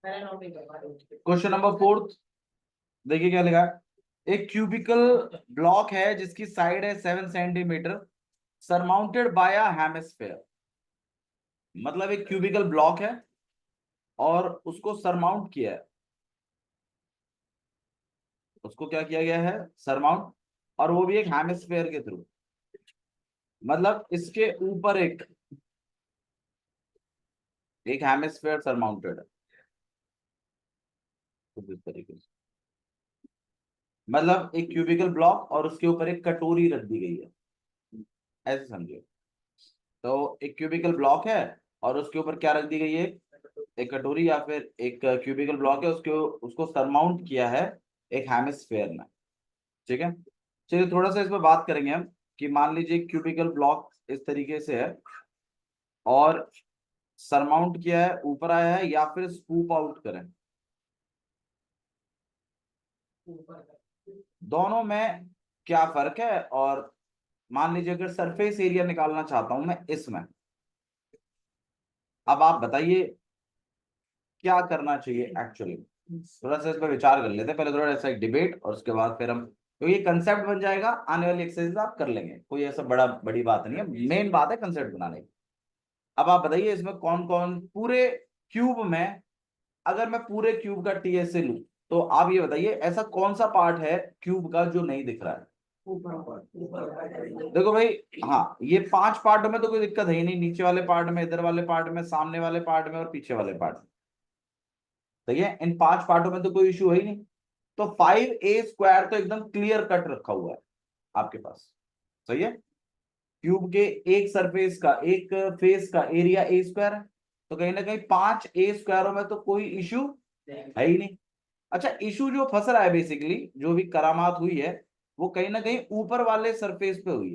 Question number 4, देखिए क्या लिखा है। एक क्यूबिकल ब्लॉक है जिसकी साइड है 7 सेंटीमीटर, सरमाउंटेड बाय अ हेमिस्फेयर। मतलब एक क्यूबिकल ब्लॉक है और उसको सरमाउंट किया है, उसको क्या किया गया है, सरमाउंट, और वो भी एक हेमिस्फेयर के थ्रू। मतलब इसके ऊपर एक हेमिस्फेयर सरमाउंटेड है कुछ इस तरीके से। मतलब एक क्यूबिकल ब्लॉक और उसके ऊपर एक कटोरी रख दी गई है, ऐसे समझिए। तो एक क्यूबिकल ब्लॉक है और उसके ऊपर क्या रख दी गई है, एक कटोरी या फिर एक क्यूबिकल ब्लॉक है, उसके उसको सरमाउंट किया है एक हेमिस्फेयर में। ठीक है, चलिए थोड़ा सा इस पर बात करेंगे हम कि मान लीजिए क्यूबिकल ब्लॉक इस तरीके से है और सरमाउंट किया है, ऊपर आया है, या फिर स्कूप आउट करें। दोनों में क्या फर्क है, और मान लीजिए अगर सरफेस एरिया निकालना चाहता हूं मैं इसमें, अब आप बताइए क्या करना चाहिए एक्चुअली। थोड़ा सा इस पर विचार कर लेते हैं पहले, थोड़ा ऐसा एक डिबेट, और उसके बाद फिर हम, क्योंकि ये कंसेप्ट बन जाएगा, आने वाली एक्सरसाइज आप कर लेंगे, कोई ऐसा बड़ी बात नहीं है, मेन बात है कंसेप्ट बनाने की। अब आप बताइए इसमें कौन कौन पूरे क्यूब में, अगर मैं पूरे क्यूब का टीएसए लूं, तो आप ये बताइए ऐसा कौन सा पार्ट है क्यूब का जो नहीं दिख रहा है। देखो भाई, हाँ ये 5 पार्टों में तो कोई दिक्कत है ही नहीं, नीचे वाले पार्ट में, इधर वाले पार्ट में, सामने वाले पार्ट में और पीछे वाले पार्ट में। ठीक है, इन 5 पार्टों में तो कोई इशू है ही नहीं। तो 5a² तो एकदम क्लियर कट रखा हुआ है आपके पास। सही है, क्यूब के एक सरफेस का, एक फेस का एरिया a² है, तो कहीं ना कहीं 5a² में तो कोई इशू है ही नहीं। अच्छा, इशू जो फंस रहा है बेसिकली, जो भी करामात हुई है, वो कहीं ना कहीं ऊपर वाले सरफेस पे हुई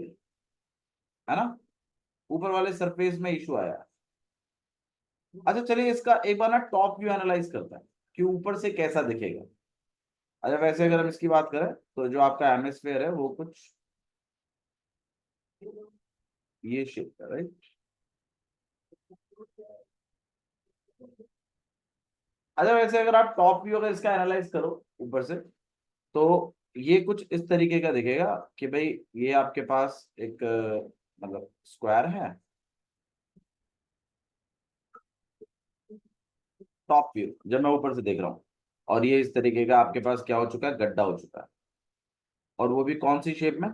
है ना, ऊपर वाले सरफेस में इशू आया है। अच्छा चलिए इसका एक बार ना टॉप व्यू एनालाइज करते हैं कि ऊपर से कैसा दिखेगा। अच्छा वैसे अगर हम इसकी बात करें तो जो आपका हेमिस्फेयर है वो कुछ ये शेप का, राइट। अच्छा वैसे अगर आप टॉप व्यू अगर इसका एनालाइज करो ऊपर से, तो ये कुछ इस तरीके का दिखेगा कि भाई ये आपके पास एक मतलब स्क्वायर है, टॉप व्यू जब मैं ऊपर से देख रहा हूँ, और ये इस तरीके का आपके पास क्या हो चुका है, गड्ढा हो चुका है, और वो भी कौन सी शेप में,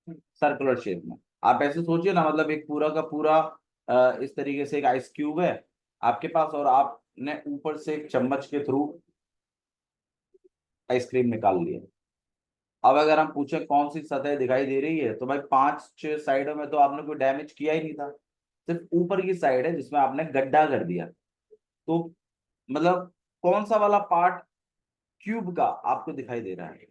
सर्कुलर शेप में। आप ऐसे सोचिए ना, मतलब एक पूरा का पूरा इस तरीके से एक आइस क्यूब है आपके पास, और आपने ऊपर से एक चम्मच के थ्रू आइसक्रीम निकाल लिया। अब अगर हम पूछे कौन सी सतह दिखाई दे रही है, तो भाई 5 6 साइडों में तो आपने कोई डैमेज किया ही नहीं था, सिर्फ ऊपर की साइड है जिसमें आपने गड्ढा कर दिया। तो मतलब कौन सा वाला पार्ट क्यूब का आपको दिखाई दे रहा है,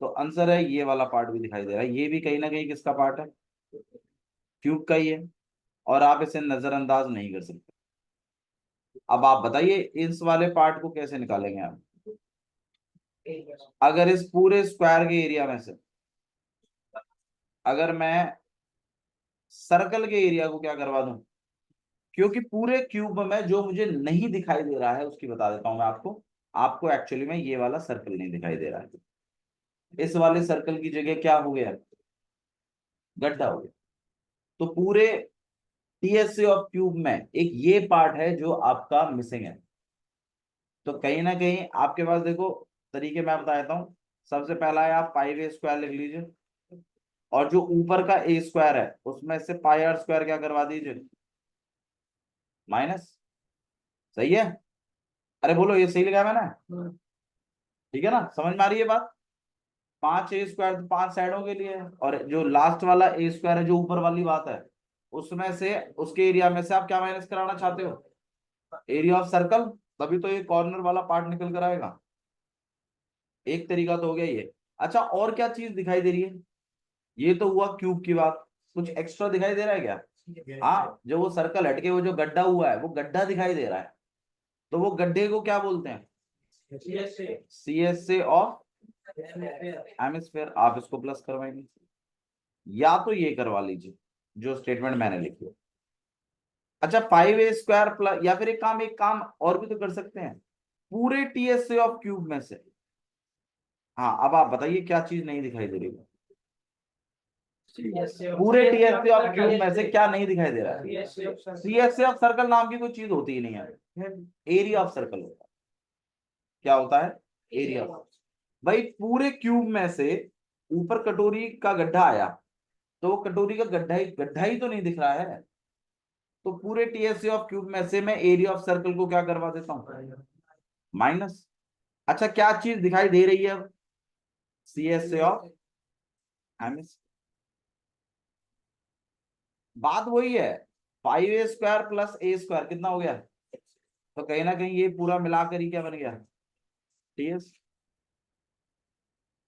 तो आंसर है ये वाला पार्ट भी दिखाई दे रहा है, ये भी कहीं ना कहीं किसका पार्ट है, क्यूब का ही है, और आप इसे नजरअंदाज नहीं कर सकते। अब आप बताइए इस वाले पार्ट को कैसे निकालेंगे आप, अगर इस पूरे स्क्वायर के एरिया में से अगर मैं सर्कल के एरिया को क्या करवा दूं, क्योंकि पूरे क्यूब में जो मुझे नहीं दिखाई दे रहा है उसकी बता देता हूं मैं आपको। आपको एक्चुअली में ये वाला सर्कल नहीं दिखाई दे रहा है, इस वाले सर्कल की जगह क्या हो गया, गड्ढा हो गया। तो पूरे टीएसए ऑफ क्यूब में एक ये पार्ट है जो आपका मिसिंग है। तो कहीं ना कहीं आपके पास देखो, तरीके मैं बता देता हूँ। सबसे पहला है आप 5a² लिख लीजिए, और जो ऊपर का a² है उसमें से πr² क्या करवा दीजिए, माइनस। सही है, अरे बोलो ये सही लगाया मैंने, ठीक है ना, समझ में आ रही है बात। 5a² तो 5 साइडों के लिए है, और जो लास्ट वाला a² है जो ऊपर वाली बात है, उसमें से उसके एरिया में से आप क्या माइनस कराना चाहते हो, एरिया ऑफ सर्कल। तभी तो ये कॉर्नर वाला पार्ट निकल कर आएगा। एक तरीका तो हो गया ये। अच्छा और क्या चीज दिखाई दे रही है, ये तो हुआ क्यूब की बात, कुछ एक्स्ट्रा दिखाई दे रहा है क्या। हाँ, जो वो सर्कल हटके वो जो गड्ढा हुआ है वो गड्ढा दिखाई दे रहा है, तो वो गड्ढे को क्या बोलते हैं, सीएसए ऑफ हेमिस्फेयर। आप इसको प्लस करवाएंगे, या तो ये करवा लीजिए जो स्टेटमेंट मैंने लिखी है। अच्छा 5a² प्लस, या फिर एक काम और भी तो कर सकते हैं, पूरे टीएसए ऑफ क्यूब में से। हाँ अब आप बताइए क्या चीज नहीं दिखाई दे रही है? पूरे टीएसए ऑफ क्यूब में से क्या नहीं दिखाई दे रहा है? टीएसए ऑफ सर्कल नाम की कोई चीज होती ही नहीं है, एरिया ऑफ सर्कल होता है। क्या होता है? एरिया। भाई पूरे क्यूब में से ऊपर कटोरी का गड्ढा आया, तो वो कटोरी का गड्ढा ही तो नहीं दिख रहा है। तो पूरे टीएसए ऑफ क्यूब में से मैं एरिया ऑफ सर्कल को क्या करवा देता हूँ? माइनस। अच्छा क्या चीज दिखाई दे रही है अब? CSA of MS. बात वही है, 5a² प्लस a² कितना हो गया? तो कहीं ना कहीं ये पूरा मिलाकर ही क्या बन गया? टीएस।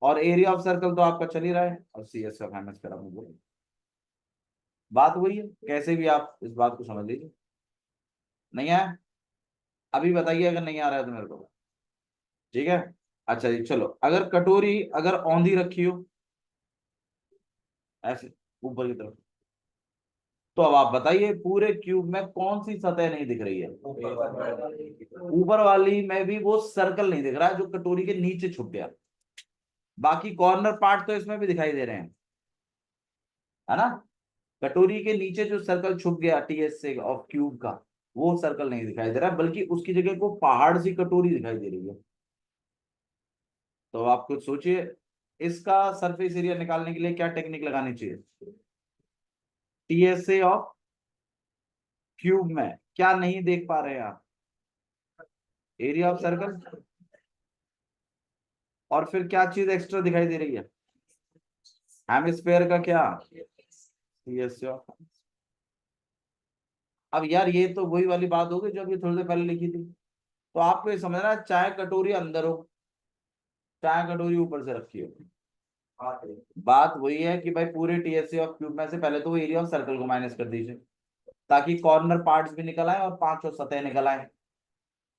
और एरिया ऑफ सर्कल तो आपका चल ही रहा है, और सीएस ऑफ एमएस कर बोले। बात वही है, कैसे भी आप इस बात को समझ लीजिए। नहीं आया? अभी बताइए अगर नहीं आ रहा है तो मेरे को। ठीक है। अच्छा जी चलो, अगर कटोरी अगर औंधी रखी हो ऐसे ऊपर की तरफ, तो अब आप बताइए पूरे क्यूब में कौन सी सतह नहीं दिख रही है? ऊपर वाली में भी वो सर्कल नहीं दिख रहा है जो कटोरी के नीचे छुप गया। बाकी कॉर्नर पार्ट तो इसमें भी दिखाई दे रहे हैं, है ना? कटोरी के नीचे जो सर्कल छुप गया टीएस से ऑफ क्यूब का, वो सर्कल नहीं दिखाई दे रहा, बल्कि उसकी जगह को पहाड़ सी कटोरी दिखाई दे रही है। तो आप कुछ सोचिए, इसका सरफेस एरिया निकालने के लिए क्या टेक्निक लगानी चाहिए? टीएसए ऑफ क्यूब में क्या नहीं देख पा रहे हैं आप? Area of circle. और फिर क्या चीज एक्स्ट्रा दिखाई दे रही है? हेमिस्फेयर का क्या? TSA of. अब यार ये तो वही वाली बात होगी जो अभी थोड़ी देर पहले लिखी थी। तो आपको ये समझना है, चाहे कटोरी अंदर हो चाहे कटोरी ऊपर से रखी हो, बात वही है कि भाई पूरे टीएससी ऑफ क्यूब में से पहले तो वो एरिया ऑफ सर्कल को माइनस कर दीजिए, ताकि कॉर्नर पार्ट्स भी निकल आए और पांचों सतह निकल आए।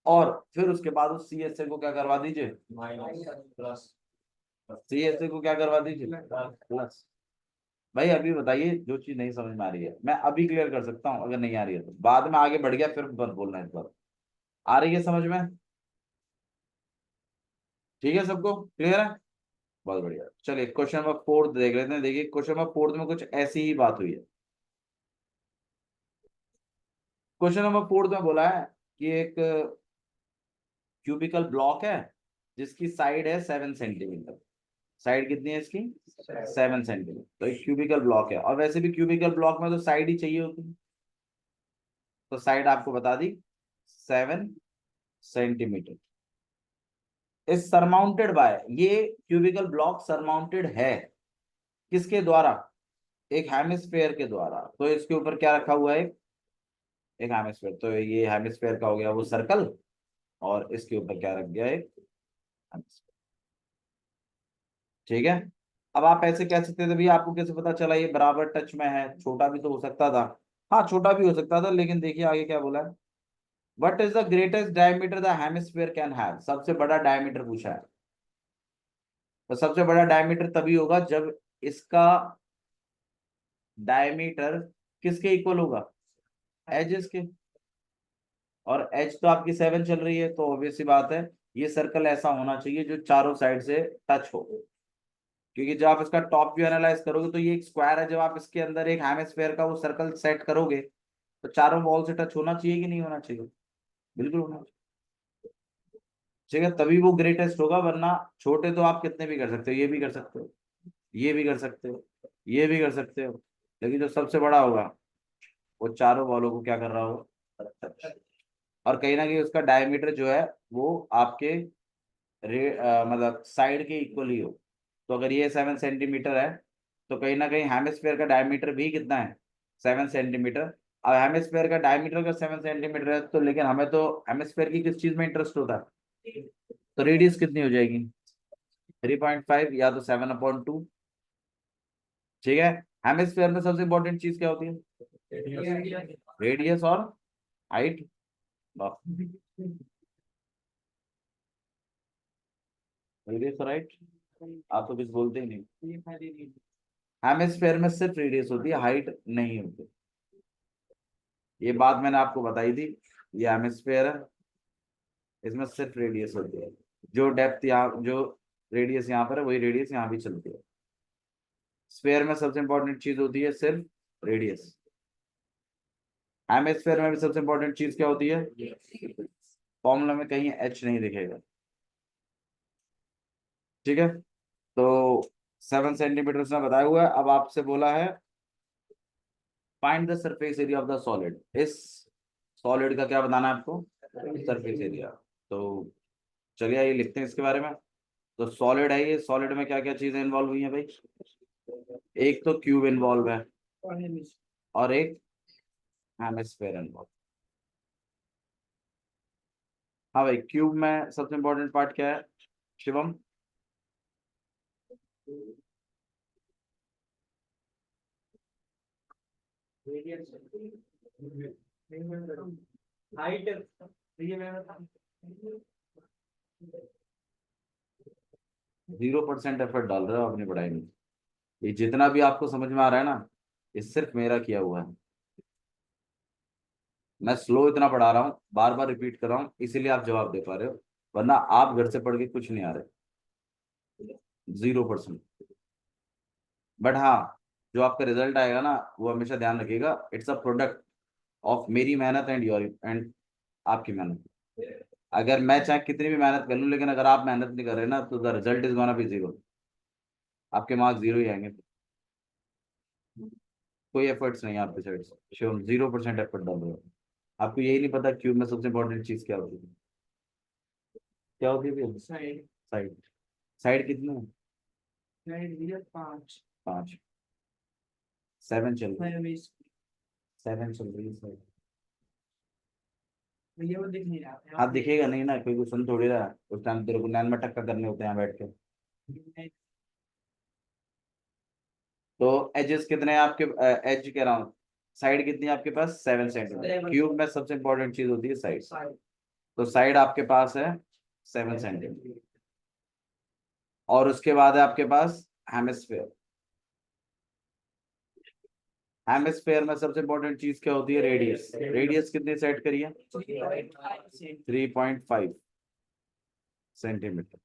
और फिर उसके बाद उस सीएसए को क्या करवा दीजिए? सीएसए को क्या करवा दीजिए? प्लस। भाई अभी बताइए, जो चीज नहीं समझ में आ रही है मैं अभी क्लियर कर सकता हूँ, अगर नहीं आ रही है तो बाद में आगे बढ़ गया फिर मत बोलना इस बार। आ रही है समझ में? ठीक है, सबको क्लियर है? बहुत बढ़िया, चलिए क्वेश्चन नंबर 4 देख लेते हैं। देखिए क्वेश्चन नंबर 4 में कुछ ऐसी ही बात हुई है। क्वेश्चन नंबर 4 में बोला है कि एक क्यूबिकल ब्लॉक है जिसकी साइड है 7 सेंटीमीटर। साइड कितनी है इसकी? 7 सेंटीमीटर। तो एक क्यूबिकल ब्लॉक है, और वैसे भी क्यूबिकल ब्लॉक में तो साइड ही चाहिए होती है। तो साइड आपको बता दी 7 सेंटीमीटर। इस सरमाउंटेड बाय, ये क्यूबिकल ब्लॉक सरमाउंटेड है किसके द्वारा? एक हेमिस्फेयर के द्वारा। तो इसके ऊपर क्या रखा हुआ है? एक हेमिस्फेयर। तो ये हेमिस्फेयर का हो गया वो सर्कल, और इसके ऊपर क्या रख गया? एक हेमिस्फेयर। ठीक है। अब आप ऐसे कह सकते थे भैया आपको कैसे पता चला ये बराबर टच में है? छोटा भी तो हो सकता था। हाँ छोटा भी हो सकता था, लेकिन देखिए आगे क्या बोला है। What is the greatest diameter the hemisphere can have? सबसे बड़ा डायमीटर पूछा है। तो सबसे बड़ा डायमीटर तभी होगा जब इसका डायमीटर किसके इक्वल होगा? एजेस के। और एज तो आपकी 7 चल रही है, तो ऑब्वियस सी बात है ये सर्कल ऐसा होना चाहिए जो चारों साइड से टच हो। क्योंकि जब आप इसका टॉप व्यू एनालाइज करोगे तो ये एक स्क्वायर है, जब आप इसके अंदर एक हेमिस्फेयर का वो सर्कल सेट करोगे तो चारों वॉल से टच होना चाहिए कि नहीं होना चाहिए? बिल्कुल होना चाहिए। ठीक है, तभी वो ग्रेटेस्ट होगा, वरना छोटे तो आप कितने भी कर सकते हो, ये भी कर सकते हो, ये भी कर सकते हो, ये भी कर सकते हो, लेकिन जो सबसे बड़ा होगा वो चारों वॉलों को क्या कर रहा हो? और कहीं ना कहीं उसका डायमीटर जो है वो आपके मतलब साइड के इक्वल ही हो। तो अगर ये 7 सेंटीमीटर है, तो कहीं ना कहीं हेमिस्फेयर का डायमीटर भी कितना है? 7 सेंटीमीटर। अब हेमिस्फेयर का डायमीटर अगर 7 सेंटीमीटर है, तो लेकिन हमें तो हेमिस्फेयर की किस चीज में इंटरेस्ट होता है? तो रेडियस कितनी हो जाएगी? 3.5 या तो 7/2। ठीक है। हेमिस्फेयर में सबसे इंपॉर्टेंट चीज क्या होती है? रेडियस और हाइट। रेडियस और हाइट, आप तो कुछ बोलते ही नहीं। हेमिस्फेयर में सिर्फ रेडियस होती है, हाइट नहीं होती। ये बात मैंने आपको बताई थी। ये हेमिस्फेयर है, इसमें सिर्फ रेडियस होती है। जो डेप्थ यहाँ, जो रेडियस यहाँ पर है, वही रेडियस यहाँ भी चलती है। स्फेयर में सबसे इंपॉर्टेंट चीज होती है सिर्फ रेडियस। हेमिस्फेयर में भी सबसे इंपॉर्टेंट चीज क्या होती है? फॉर्मूला में कहीं एच नहीं दिखेगा। ठीक है, तो 7 सेंटीमीटर उसने बताया हुआ है। अब आपसे बोला है find the surface area of the solid. इस सॉलिड का क्या बताना है आपको? Surface area. तो चलिए ये लिखते हैं इसके बारे में। तो सॉलिड है ये, सॉलिड में क्या क्या चीजें इन्वॉल्व हुई हैं भाई? एक तो क्यूब इन्वॉल्व है और एक हेमिस्फेयर इन्वॉल्व। हाँ भाई, क्यूब में सबसे इंपॉर्टेंट पार्ट क्या है शिवम? हाइट। 0% एफर्ट डाल रहे हो अपनी पढ़ाई में। ये जितना भी आपको समझ में आ रहा है ना, ये सिर्फ मेरा किया हुआ है। मैं स्लो इतना पढ़ा रहा हूँ, बार बार रिपीट कर रहा हूँ, इसीलिए आप जवाब दे पा रहे हो, वरना आप घर से पढ़ के कुछ नहीं आ रहे। 0%। बट हाँ, जो आपका रिजल्ट आएगा ना, वो हमेशा ध्यान रखिएगा, इट्स अ प्रोडक्ट ऑफ मेरी मेहनत एंड योर एंड आपकी मेहनत। अगर मैं चाहे कितनी भी मेहनत कर लूँ, लेकिन अगर आप मेहनत नहीं कर रहे ना, तो the result is gonna be 0। आपके मार्क्स 0 ही आएंगे। कोई एफर्ट्स नहीं है आपकी साइड से, श्योर 0% एफर्ट डाल रहे हो। आपको यही नहीं पता क्यूब में सबसे इंपॉर्टेंट चीज क्या होती है? क्या होती है? साइड। साइड। साइड कितनी है? साइड भैया 5। 5। 7 चल रही है। भैया 7 चल रही है साइड। वो दिख नहीं रहा है। हाँ दिखेगा नहीं ना, कोई को सुन थोड़ी रहा है उस टाइम, तेरे को नैन में टक्का करने होते हैं यहाँ बैठ के। तो एजेस कितने हैं आपके? एज कह रहा हूँ, साइड कितनी है आपके पास? 7 सेंटीमीटर। क्यूब में सबसे इंपॉर्टेंट चीज होती है साइड। तो साइड आपके पास है 7 सेंटीमीटर। और उसके बाद है आपके पास हेमिस्फेयर। हेमिस्फेयर में सबसे इंपॉर्टेंट चीज क्या होती है? रेडियस। रेडियस कितनी सेट करिए? 3.5 सेंटीमीटर।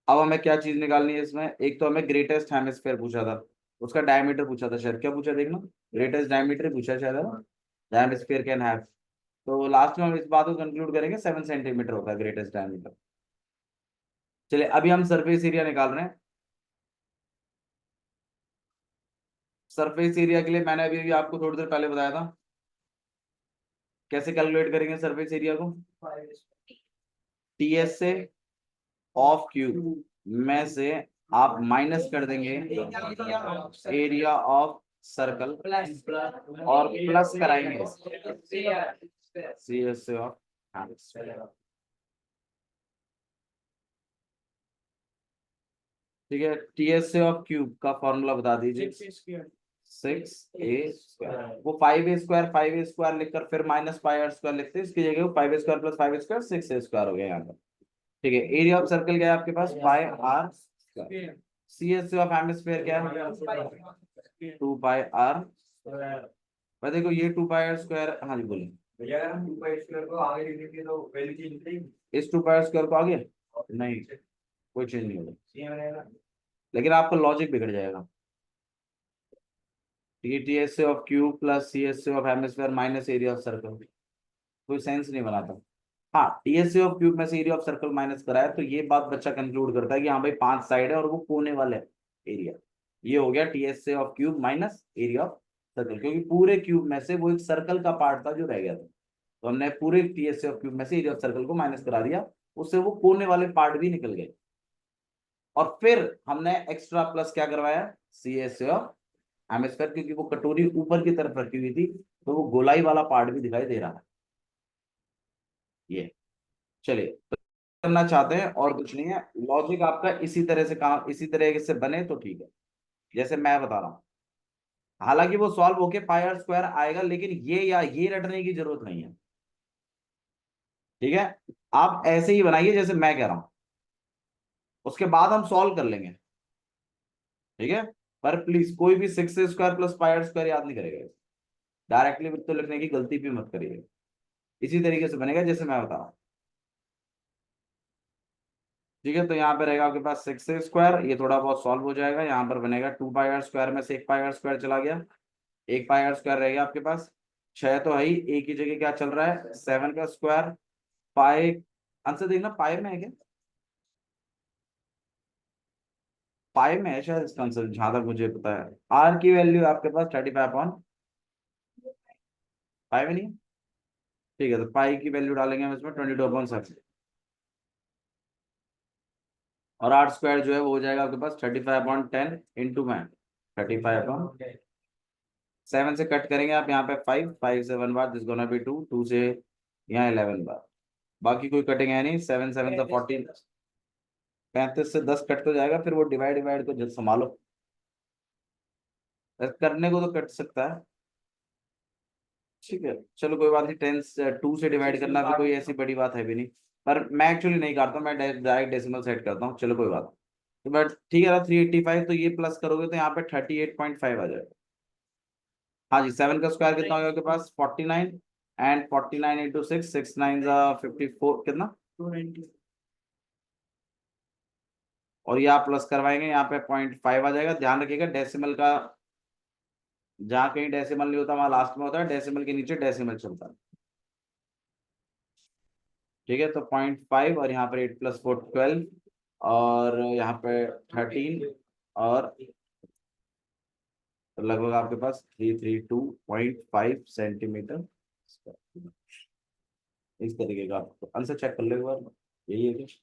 अब हमें क्या चीज निकालनी है इसमें? एक तो हमें ग्रेटेस्ट हेमिस्फेयर पूछा था, उसका डायमीटर पूछा था शायद। क्या पूछा देखना? ग्रेटेस्ट डायमीटर पूछा शायद, हेमिस्फेयर कैन हैव। तो लास्ट में हम इस बात को कंक्लूड करेंगे 7 सेंटीमीटर होता है ग्रेटेस्ट डायमीटर। चलिए अभी हम सरफेस एरिया निकाल रहे हैं। सरफेस एरिया के लिए मैंने अभी आपको थोड़ी देर पहले बताया था, कैसे कैलकुलेट करेंगे सरफेस एरिया को? टीएस से ऑफ क्यूब में से आप माइनस कर देंगे एरिया ऑफ सर्कल और प्लस कराएंगे सी एस से ऑफ। ठीक है, टीएस से ऑफ क्यूब का फॉर्मूला बता दीजिए। 6a² वो 5a², 5a² लिखकर फिर माइनस पाई आर स्क्वायर लिखते हैं, इसकी जगह 5a² प्लस 5a², 6a² हो गया यहाँ पर। ठीक है, एरिया ऑफ सर्कल क्या है आपके पास? Pi are square. C S of hemisphere क्या है? 2 पाई आर। भाई देखो ये 2 पाई आर स्क्वायर, हाँ जी बोलिए। भैया अगर हम 2 पाई स्क्वायर को आगे लिख देंगे तो वैल्यू चेंज करेंगे। इस 2 पाई आर स्क्वायर को आगे नहीं, कोई चेंज नहीं होगा, सेम रहेगा। लेकिन आपका लॉजिक बिगड़ जाएगा। T T S of cube plus C S of hemisphere minus area of circle, कोई सेंस नहीं बनाता। हाँ, टीएससी ऑफ क्यूब में से एरिया ऑफ सर्कल माइनस करा है, तो ये बात बच्चा कंक्लूड करता है कि हाँ भाई 5 साइड है और वो कोने वाले एरिया। ये हो गया TSC of cube minus area of circle, क्योंकि पूरे क्यूब में से वो एक सर्कल का पार्ट था जो रह गया था, तो हमने पूरे टीएससी ऑफ क्यूब में से एरिया ऑफ सर्कल को माइनस करा दिया, उससे वो कोने वाले पार्ट भी निकल गए। और फिर हमने एक्स्ट्रा प्लस क्या करवाया? सी एस ऑफ हेमिस्फीयर, क्योंकि वो कटोरी ऊपर की तरफ रखी हुई थी, तो वो गोलाई वाला पार्ट भी दिखाई दे रहा है। ये चलिए तो करना चाहते हैं और कुछ नहीं है, लॉजिक आपका इसी तरह से काम, इसी तरह से बने तो ठीक है, जैसे मैं बता रहा हूँ। हालांकि वो सॉल्व होके पाई आर स्क्वायर आएगा, लेकिन ये या ये रटने की जरूरत नहीं है। ठीक है, आप ऐसे ही बनाइए जैसे मैं कह रहा हूं, उसके बाद हम सॉल्व कर लेंगे। ठीक है, पर प्लीज कोई भी 6 square plus pi are square याद नहीं करेगा। डायरेक्टली वृत्त लिखने की गलती भी मत करिए। इसी तरीके से बनेगा जैसे मैं बता रहा हूँ। ठीक है, तो यहाँ पे रहेगा आपके पास 6 a स्क्वायर, ये थोड़ा बहुत सॉल्व हो जाएगा। यहाँ पर बनेगा 2 पाई आर स्क्वायर में से 1 पाई आर स्क्वायर चला गया, 1 पाई आर स्क्वायर रहेगा आपके पास। 6 तो है ही, एक ही जगह क्या चल रहा है 7 का स्क्वायर। पाई, आंसर देखना पाई में है क्या, पाई में है शायद इसका आंसर, जहां तक मुझे पता है। आर की वैल्यू आपके पास 35/, पाई में नहीं है? ठीक है, तो पाई की वैल्यू डालेंगे हम इसमें 22/7, और आर स्क्वायर जो है वो हो जाएगा आपके पास 35/10 इंटू में 35/7 से कट करेंगे आप यहाँ पे 5, 5 से 1 बार, दिस गोना बी 2, 2 से यहाँ 11 बार, बाकी कोई कटेंगे नहीं। 7 7 का 14, 35 से 10 कट तो जाएगा, फिर वो डिवाइड डिवाइड को जब संभालो, करने को तो कट सकता है। ठीक है, चलो कोई बात नहीं, 2 से डिवाइड करना भी कोई ऐसी बड़ी बात है भी नहीं, पर मैं एक्चुअली नहीं करता, मैं डायरेक्ट डेसिमल सेट करता हूँ। चलो कोई बात नहीं। तो बट ठीक है ना, 385, तो ये प्लस करोगे तो यहाँ पे 38.5 आ जाएगा। हाँ जी, 7 का स्क्वायर कितना होगा आपके पास 49, एंड 49 इंटू 6, 6 9 54, कितना 290, और ये आप प्लस करवाएंगे यहाँ पे 0.5 आ जाएगा। ध्यान रखिएगा डेसिमल का, जहाँ कहीं डेसिमल नहीं होता वहां लास्ट में होता है, डेसिमल के नीचे डेसिमल चलता है। ठीक है, तो 0.5, और यहाँ पर 8 + 4 12, और यहाँ पे 13, और लगभग आपके पास 332.5 सेंटीमीटर। इस तरीके का आप आंसर चेक कर लो एक बार, यही है कुछ।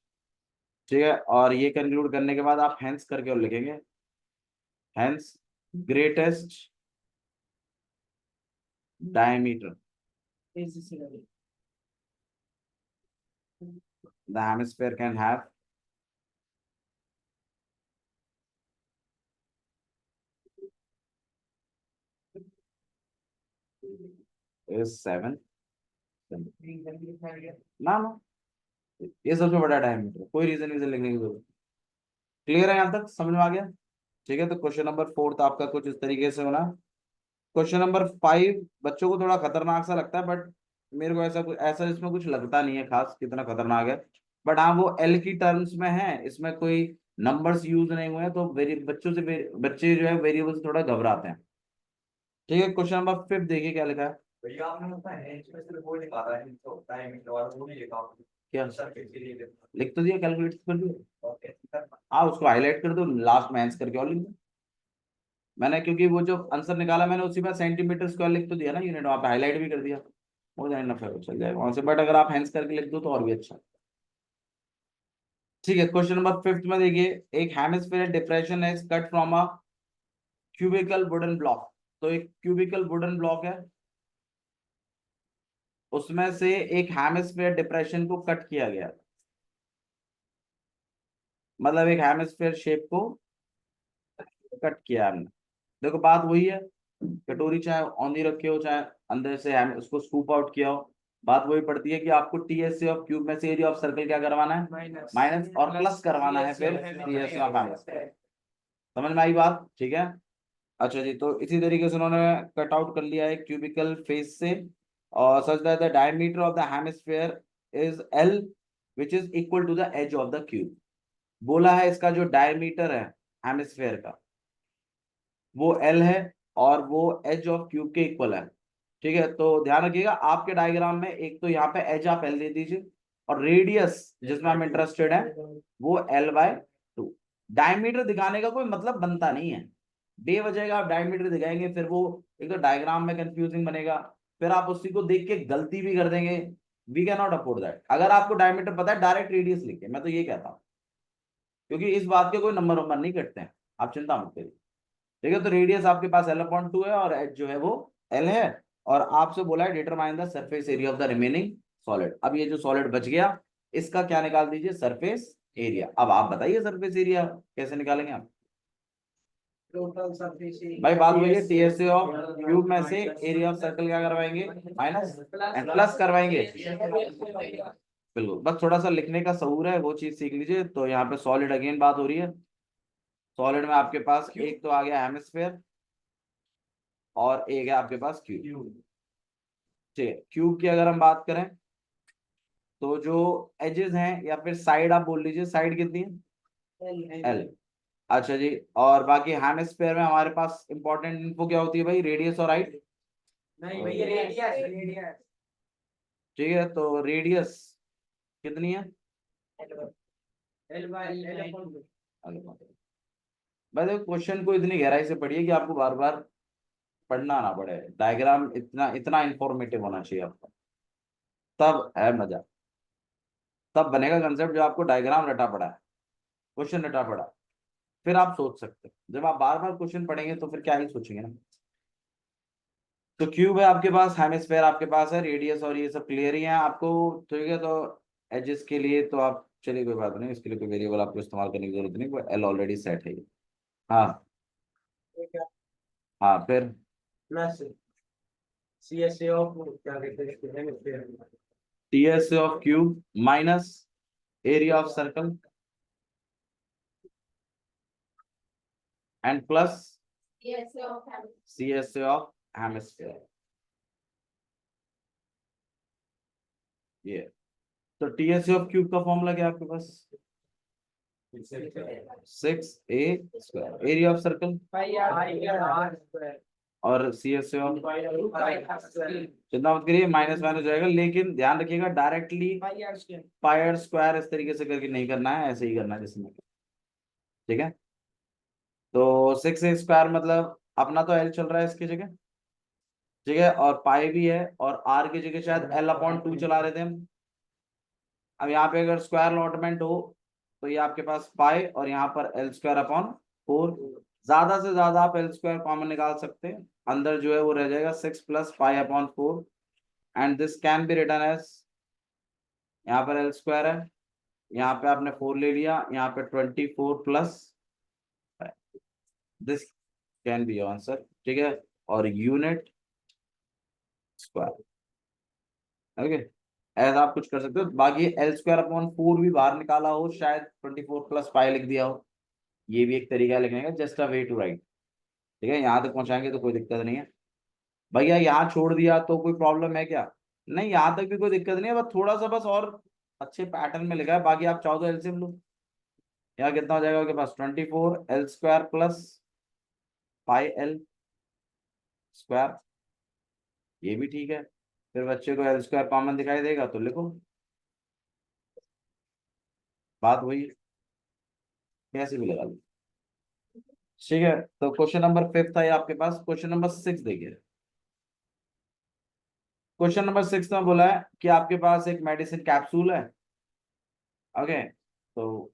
ठीक है, और ये कंक्लूड करने के बाद आप हैंस करके और लिखेंगे, hence greatest diameter the hemisphere can have is 7। ना ना, ये सबसे बड़ा डायमीटर, कोई रीजन रीजन लिखने की जरूरत। क्लियर है, यहाँ तक समझ में आ गया? ठीक है, तो क्वेश्चन नंबर 4 आपका कुछ इस तरीके से होना। क्वेश्चन नंबर 5 बच्चों को थोड़ा खतरनाक सा लगता है, बट मेरे को ऐसा इसमें कुछ लगता नहीं है खास कितना खतरनाक है। बट हाँ, वो एल की टर्म्स में है, इसमें कोई नंबर्स यूज नहीं हुए हैं, तो बच्चे जो है वेरिएबल से थोड़ा घबराते हैं। ठीक है, क्वेश्चन नंबर 5 देखिए क्या लिखा है। भैया आपने होता है इसमें सिर्फ वो लिखा था तो टाइम इंटरवल वो नहीं लिखा, क्या सर के लिए लिख तो दिया, कैलकुलेट कर दिया। ओके। हाँ, उसको हाईलाइट कर दो, लास्ट में आंसर करके और लिख दो। मैंने क्योंकि वो जो आंसर निकाला मैंने उसी में सेंटीमीटर स्क्वायर लिख तो दिया ना, यूनिट वहाँ पे हाईलाइट भी कर दिया, हो जाए ना, फिर चल जाएगा वहां से। बट अगर आप हैंस करके लिख दो तो और भी अच्छा। ठीक है, क्वेश्चन नंबर 5 में देखिए, एक hemisphere depression is cut from a cubical wooden block. तो एक क्यूबिकल वुडन ब्लॉक है, उसमें से एक हेमिस्फीयर डिप्रेशन को कट किया गया, मतलब एक हेमिस्फीयर शेप को कट किया हमने। देखो बात वही है, कटोरी चाहे औंधी रखे हो चाहे अंदर से उसको स्कूप आउट किया हो, बात वही पड़ती है कि आपको टीएससी ऑफ क्यूब में से एरिया ऑफ सर्कल क्या करवाना है, माइनस, और प्लस करवाना है फिर टीएससी ऑफ हेमिस्फीयर। समझ में आई बात? ठीक है, अच्छा जी, तो इसी तरीके से उन्होंने कट आउट कर लिया है क्यूबिकल फेस से, और such that the diameter of the hemisphere is l which is equal to the edge of the cube. बोला है इसका जो डायमीटर है हेमिस्फीयर का वो एल है, और वो एज ऑफ क्यूब के इक्वल है। ठीक है, तो ध्यान रखिएगा आपके डायग्राम में एक तो यहाँ पे एज आप एल दे दीजिए, और रेडियस जिसमें हम इंटरेस्टेड है वो L/2। डायमीटर दिखाने का कोई मतलब बनता नहीं है, बेवजह का आप डायमीटर दिखाएंगे फिर वो एक तो डायग्राम में कंफ्यूजिंग बनेगा, फिर आप उसी को देख के गलती भी कर देंगे। We can not afford that. अगर आपको डायमीटर पता है डायरेक्ट रेडियस लिखिए, मैं तो ये कहता हूँ, क्योंकि इस बात के कोई नंबर वंबर नहीं कटते हैं, आप चिंता मत करिए। ठीक है, तो रेडियस आपके पास L/2 है, और एच जो है वो L है, और आपसे बोला है determine the surface area of the remaining solid. अब ये जो सॉलिड बच गया इसका क्या निकाल दीजिए, सरफेस एरिया। अब आप बताइए सरफेस एरिया कैसे निकालेंगे आप? टोटल सरफेस भाई बात वही है, टीएसए ऑफ क्यूब में से एरिया ऑफ सर्कल क्या करवाएंगे, माइनस एंड प्लस करवाएंगे। बिल्कुल, बस थोड़ा सा लिखने का सहूर है, वो चीज सीख लीजिए। तो यहाँ पे सॉलिड अगेन बात हो रही है, सॉलिड में आपके पास एक तो आ गया हेमिस्फेयर, और एक है आपके पास क्यूब। क्यूब। ठीक है, क्यूब की अगर हम बात करें तो जो एजेस हैं या फिर साइड आप बोल लीजिए, साइड कितनी है? एल। अच्छा जी, और बाकी हेमिस्फीयर में हमारे पास इंपॉर्टेंट इन्फो क्या होती है भाई? रेडियस और हाइट। नहीं भैया, रेडियस। ठीक है, तो रेडियस कितनी है? L by L. भाई देखो, क्वेश्चन को इतनी गहराई से पढ़िए कि आपको बार बार पढ़ना ना पड़े। डायग्राम इतना इतना इंफॉर्मेटिव होना चाहिए आपका, तब है मजा। तब बनेगा कंसेप्ट जब आपको डायग्राम रटा पड़ा है, क्वेश्चन रटा पड़ा है, फिर आप सोच सकते हैं। जब आप बार बार क्वेश्चन पढ़ेंगे तो फिर क्या ही सोचेंगे ना। तो क्यूब है आपके पास, हेमिस्फेयर आपके पास है, रेडियस और ये सब क्लियर ही है आपको। ठीक है, तो एजेस के लिए तो आप चलिए कोई बात नहीं, इसके लिए कोई वेरिएबल आपको इस्तेमाल करने की जरूरत नहीं, वो एल ऑलरेडी सेट है ये। हाँ हाँ, फिर plus C S A of क्या कहते हैं hemisphere. T S of cube minus area of circle and plus C S A of hemisphere. ये तो टी एस ऑफ क्यूब का फॉर्मूला क्या है आपके पास? 6a² एरिया ऑफ सर्कल और सी एस ऑफ जितना मत करिए, माइनस माइनस जाएगा, लेकिन ध्यान रखिएगा डायरेक्टली पाई आर स्क्वायर इस तरीके से करके नहीं करना है, ऐसे ही करना है जैसे मैं। ठीक है, तो 6a² मतलब अपना तो एल चल रहा है इसकी जगह, ठीक है, और पाई भी है, और आर की जगह शायद L/2 चला रहे थे हम। अब यहाँ पे अगर स्क्वायर अलॉटमेंट हो तो ये आपके पास पाई और यहाँ पर L²/4। ज्यादा से ज्यादा आप L² कॉमन निकाल सकते हैं, अंदर जो है वो रह जाएगा 6 + पाई/4 and this can be written as, यहाँ पर L² है, यहाँ पे आपने 4 ले लिया, यहाँ पे 24 plus this can B answer. ठीक है, और यूनिट स्क्वायर। ओके, ऐसा आप कुछ कर सकते हो। बाकी L²/4 भी बाहर निकाला हो, शायद 24 प्लस पाई लिख दिया हो, ये भी एक तरीका है लिखने का, just a way to write. ठीक है, यहाँ तक पहुंचाएंगे तो कोई दिक्कत नहीं है। भैया यहाँ छोड़ दिया तो कोई प्रॉब्लम है क्या? नहीं, यहाँ तक भी कोई दिक्कत नहीं है, बस थोड़ा सा बस और अच्छे पैटर्न में लिखा है। बाकी आप चाहो तो एलसीएम लो, यहाँ कितना हो जाएगा आपके पास? 24 L² प्लस पाई L²। ये भी ठीक है, फिर बच्चे को L² कॉमन दिखाई देगा तो लिखो, बात वही है, कैसे भी लगा लो। ठीक है, तो क्वेश्चन नंबर 5 था ये आपके पास। क्वेश्चन नंबर 6 देखिए। क्वेश्चन नंबर 6 में बोला है कि आपके पास एक मेडिसिन कैप्सूल है। ओके, तो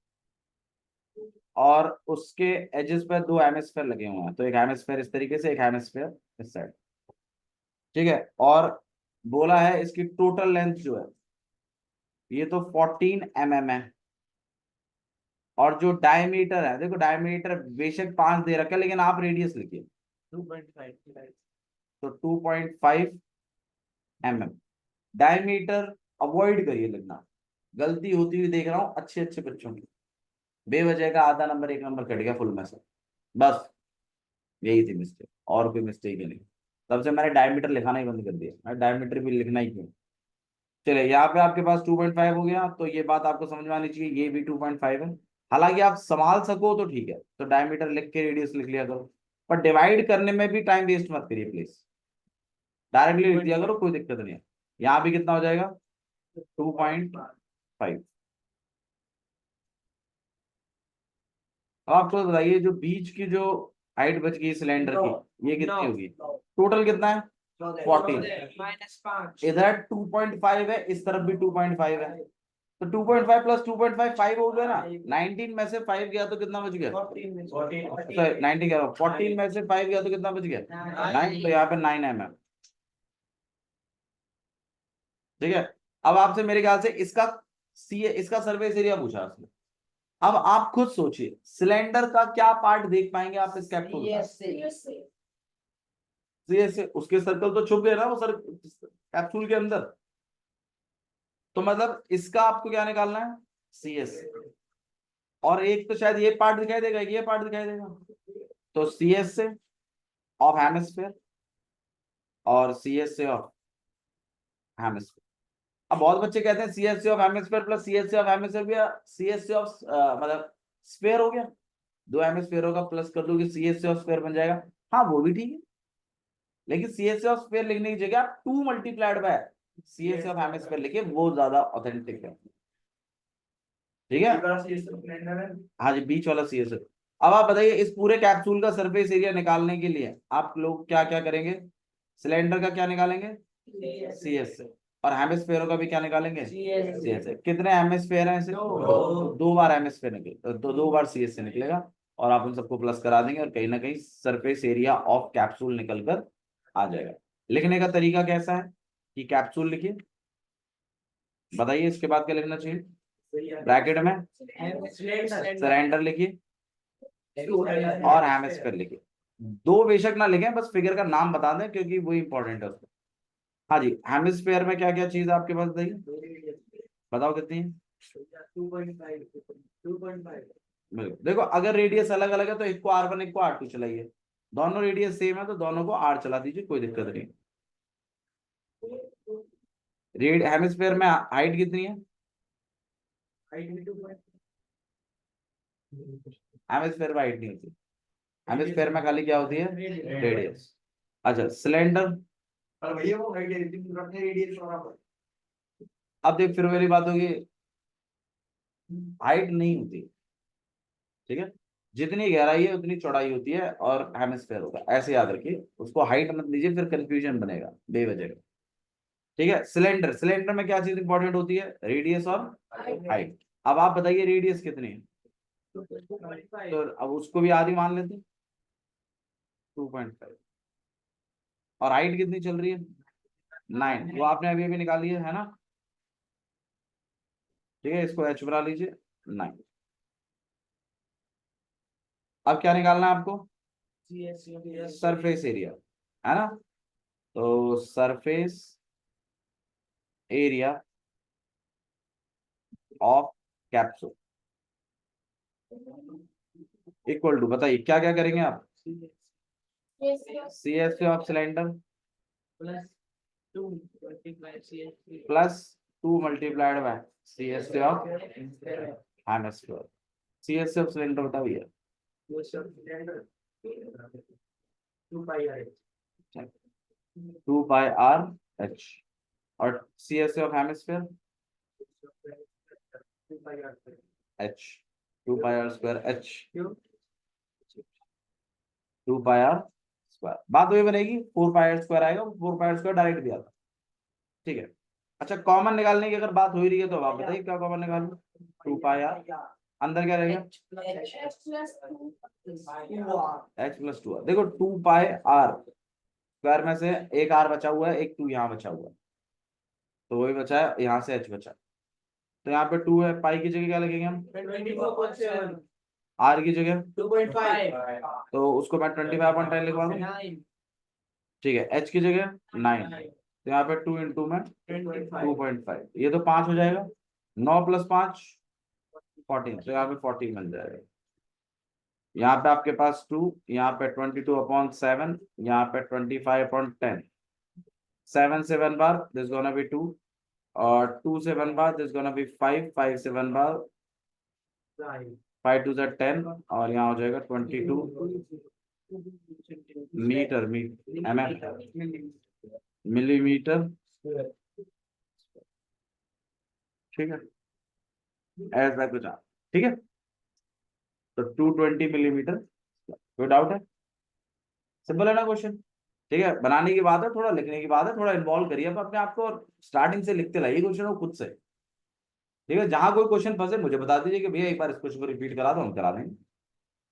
और उसके एजेस पर 2 हेमिस्फेयर लगे हुए हैं, तो एक हेमिस्फेयर इस तरीके से, एक हेमिस्फेयर इस साइड। ठीक है, और बोला है इसकी टोटल लेंथ जो है ये तो 14 mm है, और जो डायमीटर है, देखो डायमीटर बेशक 5 दे रखा है, लेकिन आप रेडियस लिखिए 2.5। तो 2.5 mm डायमीटर। अवॉइड करिए लिखना, गलती होती हुई देख रहा हूं अच्छे अच्छे बच्चों की, बेवजह का आधा नंबर 1 नंबर कट गया फुल में से, बस यही थी मिस्टेक, और कोई मिस्टेक ही नहीं। तब से मैंने डायमीटर लिखाना ही बंद कर दिया, मैं डायमीटर भी लिखना ही क्यों। चलिए, यहाँ पे आपके पास 2.5 हो गया, तो ये बात आपको समझ में आनी चाहिए, ये भी 2.5 है। हालांकि आप संभाल सको तो ठीक है, तो डायमीटर लिख के रेडियस लिख लिया करो, पर डिवाइड करने में भी टाइम वेस्ट मत करिए प्लीज, डायरेक्टली लिख दिया करो, कोई दिक्कत नहीं है। यहाँ भी कितना हो जाएगा? 2.5। अब आपको बताइए, जो बीच की जो हाइट बच गई सिलेंडर की, ये कितनी होगी? टोटल कितना है? 14। -5। इधर 2.5 है, इस तरफ भी 2.5 है, तो 2.5 प्लस 2.5 5 हो गया ना। 19 में से 5 गया तो कितना बच गया? 19 कह रहा हूँ, 14 में से 5 गया तो कितना बच गया? 9, तो यहाँ पे 9 mm। ठीक है, अब आपसे मेरे ख्याल से इसका सरफेस एरिया पूछा उसने। अब आप खुद सोचिए, सिलेंडर का क्या पार्ट देख पाएंगे आप इस कैप्सूल का? से उसके सर्कल तो छुप गए ना वो सर कैप्सूल के अंदर, तो मतलब इसका आपको क्या निकालना है? CS। और एक तो शायद ये पार्ट दिखाई देगा, ये पार्ट दिखाई देगा, तो CS से ऑफ हेमिस्फेयर और CSA ऑफ हेमिस्फीयर। अब बहुत बच्चे कहते हैं CSA of hemisphere plus CSA of hemisphere या CSA ऑफ मतलब स्फीयर हो गया, दो हेमिस्फीयरों का प्लस कर दो कि CSA ऑफ स्फीयर बन जाएगा। हाँ वो भी ठीक है, लेकिन CSA ऑफ स्फीयर लिखने की जगह आप 2 multiplied by CSA of hemisphere लिखे, वो ज्यादा ऑथेंटिक है। ठीक है, हाँ जी बीच वाला CSA। अब आप बताइए इस पूरे कैप्सूल का सरफेस एरिया निकालने के लिए आप लोग क्या क्या करेंगे? सिलेंडर का क्या निकालेंगे? CSA। और हेमिस्फेयर का भी क्या निकालेंगे? CSA। कितने हेमिस्फेयर हैं? दो बार हेमिस्फेयर निकले, दो बार CSA निकलेगा, और आप उन सबको प्लस करा देंगे और कहीं ना कहीं सरफेस एरिया ऑफ कैप्सूल निकल कर आ जाएगा। लिखने का तरीका कैसा है कि कैप्सूल लिखिए, बताइए इसके बाद क्या लिखना चाहिए? ब्रैकेट में सिलेंडर लिखिए और हेमिस्फीयर लिखिए। दो बेशक ना लिखें, बस फिगर का नाम बता दें क्योंकि वो इंपॉर्टेंट है उसमें। हाँ जी, हेमिस्फीयर में क्या क्या चीज आपके पास बताइए, बताओ कितनी है? 2.5। बिल्कुल, देखो अगर रेडियस अलग अलग है तो एक को R1 एक को R2 चलाइए, दोनों रेडियस सेम है तो दोनों को R चला दीजिए, कोई दिक्कत नहीं। रेड हेमिस्फीयर में हाइट कितनी है? हेमिस्फीयर में हाइट नहीं होती, हेमिस्फीयर में खाली क्या होती है? रेडियस। अच्छा सिलेंडर, भैया वो रेडियस बराबर। अब देख फिर वाली बात होगी, हाइट नहीं होती, ठीक है, जितनी गहराई है उतनी चौड़ाई होती है और हेमिस्फीयर होगा, ऐसे याद रखिए, उसको हाइट मत लीजिए फिर कंफ्यूजन बनेगा बेवजह का। ठीक है, सिलेंडर, सिलेंडर में क्या चीज इंपॉर्टेंट होती है? रेडियस और हाइट। अब आप बताइए रेडियस कितनी है, तो अब उसको भी आधी मान लेते हैं 2.5, और हाइट कितनी चल रही है? 9, वो आपने अभी अभी निकाली है ना? ठीक है, इसको H बना लीजिए 9। अब क्या निकालना है आपको? सरफेस एरिया, है ना? तो surface area of capsule equal to, बताइए क्या क्या करेंगे आप? CSA of cylinder plus 2 multiplied by CSA of hemisphere. CSA of cylinder बता भैया। 2 पाई आर एच, और CSA of hemisphere H, 2 pi are square H, 2 pi are square. बात वही बनेगी, 4 पाई आर स्क्वायर आएगा, 4 पाई आर स्क्वायर डायरेक्ट भी आता। ठीक है, अच्छा कॉमन निकालने की अगर बात हो ही रही है तो आप बताइए क्या कॉमन निकालना? 2 पाई आर, अंदर क्या रहेगा? H+2R। देखो 2 पाई आर स्क्वायर में से एक आर बचा हुआ है, एक 2 यहाँ बचा हुआ है, तो वही बचा है, यहाँ से H बचा, तो यहाँ पे 2 है, पाई की जगह क्या लगेंगे हम? 24.7। आर की जगह 2.5। तो उसको मैं 25.10 लिखवा दूँ। ठीक है, H की जगह 9, तो यहाँ पे 2 इंटू में 2.5, ये तो 5 हो जाएगा, 9 + 5 14, तो यहाँ पे 40 मिल जाएगा। यहाँ पे आपके पास 2, यहाँ पे 22/7, यहाँ पे 25/10, 7 से 1 बार दिस गोना बी 2, और 2 से 1 बार दिस गोना बी 5, 5 से 1 बार 5 2 ज़ा 10, और यहाँ हो जाएगा 22 मीटर, मिलीमीटर। ठीक है, ऐसा कुछ ठीक है, तो 220 मिलीमीटर। कोई डाउट है? सिंपल है ना क्वेश्चन? ठीक है, बनाने की बात है, थोड़ा लिखने की बात है, थोड़ा इन्वॉल्व करिए अब अपने आप को, और स्टार्टिंग से लिखते रहिए क्वेश्चन को खुद से। ठीक है, जहां कोई क्वेश्चन फंसे मुझे बता दीजिए कि भैया एक बार इस क्वेश्चन को रिपीट करा दो, हम करा देंगे,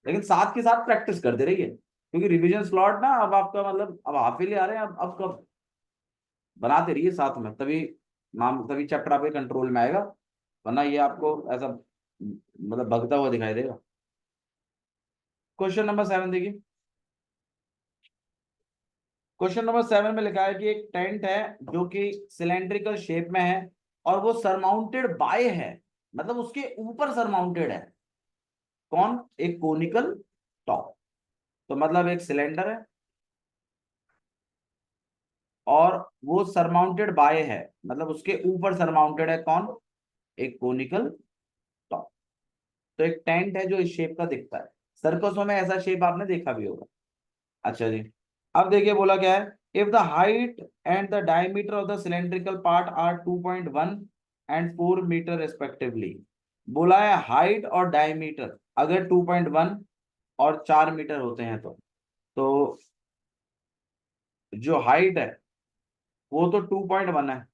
लेकिन साथ के साथ प्रैक्टिस करते रहिए, क्योंकि रिवीजन स्लॉट ना अब आपका मतलब अब हाफ ही ले आ रहे हैं, अब कब बनाते रहिए साथ में, तभी नाम तभी चैप्टर आपके कंट्रोल में आएगा, वरना ये आपको ऐसा मतलब भगता हुआ दिखाई देगा। क्वेश्चन नंबर 7 देखिए, क्वेश्चन नंबर 7 में लिखा है कि एक टेंट है जो कि सिलेंड्रिकल शेप में है और वो सरमाउंटेड बाय है, मतलब उसके ऊपर सरमाउंटेड है कौन? एक कोनिकल टॉप। तो मतलब एक सिलेंडर है, और वो सरमाउंटेड बाय है, मतलब उसके ऊपर सरमाउंटेड है कौन, एक कोनिकल टॉप। तो एक टेंट है जो इस शेप का दिखता है, सर्कसों में ऐसा शेप आपने देखा भी होगा। अच्छा जी, अब देखिए बोला क्या है, if the height and the diameter of the cylindrical part are 2.1 and 4 metre respectively. बोला है हाइट और डायमीटर अगर 2.1 और 4 मीटर होते हैं तो जो हाइट है वो तो 2.1 है,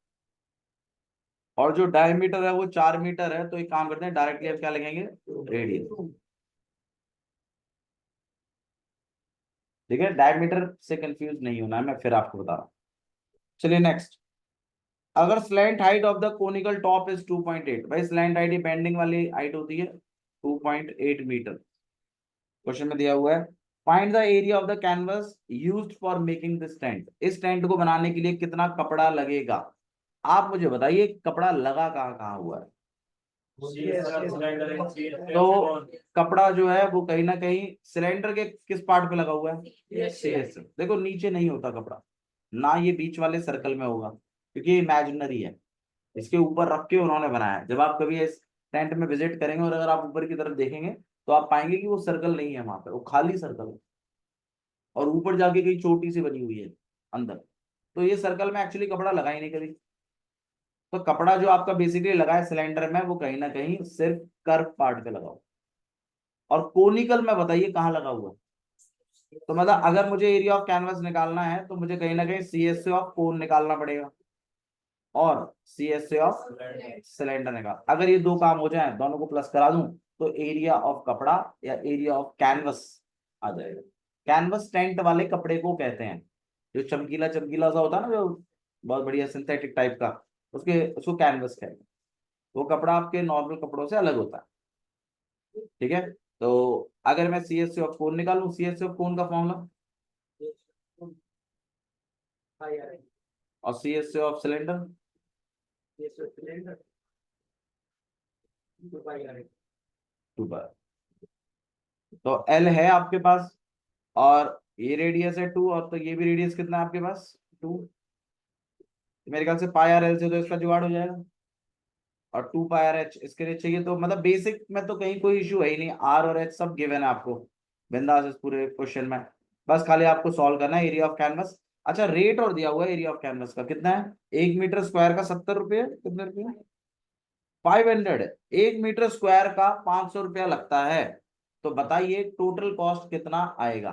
और जो डायमीटर है वो 4 मीटर है, तो एक काम करते हैं डायरेक्टली अब क्या लिखेंगे, रेडियस। ठीक है, डायमीटर से कंफ्यूज नहीं होना है, मैं फिर आपको बता रहा हूँ। चलिए नेक्स्ट, अगर slant height of the conical top is 2.8, भाई स्लैंट हाइट ये बेंडिंग वाली हाइट होती है 2.8 मीटर। क्वेश्चन में दिया हुआ है find the area of the canvas used for making this tent. इस टेंट को बनाने के लिए कितना कपड़ा लगेगा, आप मुझे बताइए कपड़ा लगा कहाँ कहाँ हुआ है। तो कपड़ा जो है वो कहीं ना कहीं सिलेंडर के किस पार्ट पे लगा हुआ है, सीएस। देखो नीचे नहीं होता कपड़ा, ना ये बीच वाले सर्कल में होगा क्योंकि ये इमेजिनरी है, इसके ऊपर रख के उन्होंने बनाया है। जब आप कभी इस टेंट में विजिट करेंगे और अगर आप ऊपर की तरफ देखेंगे तो आप पाएंगे कि वो सर्कल नहीं है वहां पे, वो खाली सर्कल है और ऊपर जाके कहीं चोटी सी बनी हुई है अंदर। तो ये सर्कल में एक्चुअली कपड़ा लगा ही नहीं कभी। तो कपड़ा जो आपका बेसिकली लगा है सिलेंडर में वो कहीं ना कहीं सिर्फ कर्व पार्ट पे लगा हुआ, और कोनिकल में बताइए कहाँ लगा हुआ। तो मतलब अगर मुझे एरिया ऑफ कैनवस निकालना है तो मुझे कहीं ना कहीं सीएसए ऑफ कोन निकालना पड़ेगा और सीएसए ऑफ सिलेंडर निकाल। अगर ये दो काम हो जाए, दोनों को प्लस करा दूं, तो एरिया ऑफ कपड़ा या एरिया ऑफ कैनवस आ जाएगा। कैनवस टेंट वाले कपड़े को कहते हैं, जो चमकीला चमकीला सा होता है ना, जो बहुत बढ़िया सिंथेटिक टाइप का, उसके उसको कैनवस कहते हैं। वो कपड़ा आपके नॉर्मल कपड़ों से अलग होता है। ठीक है, तो अगर मैं सीएससी ऑफ कोन निकालूं, सीएससी ऑफ कोन का फॉर्मूला और सीएससी ऑफ सिलेंडर 2 पाई। तो एल है आपके पास, और ये रेडियस है 2, और तो ये भी रेडियस कितना है आपके पास 2। मेरे ख्याल से पाई आर एल से तो इसका जुगाड़ हो जाएगा, और 2 पाई आर एच इसके लिए चाहिए। तो मतलब बेसिक में तो कहीं कोई इशू है ही नहीं, आर और एच सब गिवन है आपको बिंदास इस पूरे क्वेश्चन में। बस खाली आपको सॉल्व करना है एरिया ऑफ कैनवस। अच्छा रेट और दिया हुआ है एरिया ऑफ कैनवस का कितना है, 1 मीटर स्क्वायर का 70 रुपये, कितने रुपये, 500। 1 मीटर स्क्वायर का 500 रुपया लगता है। तो बताइए टोटल कॉस्ट कितना आएगा।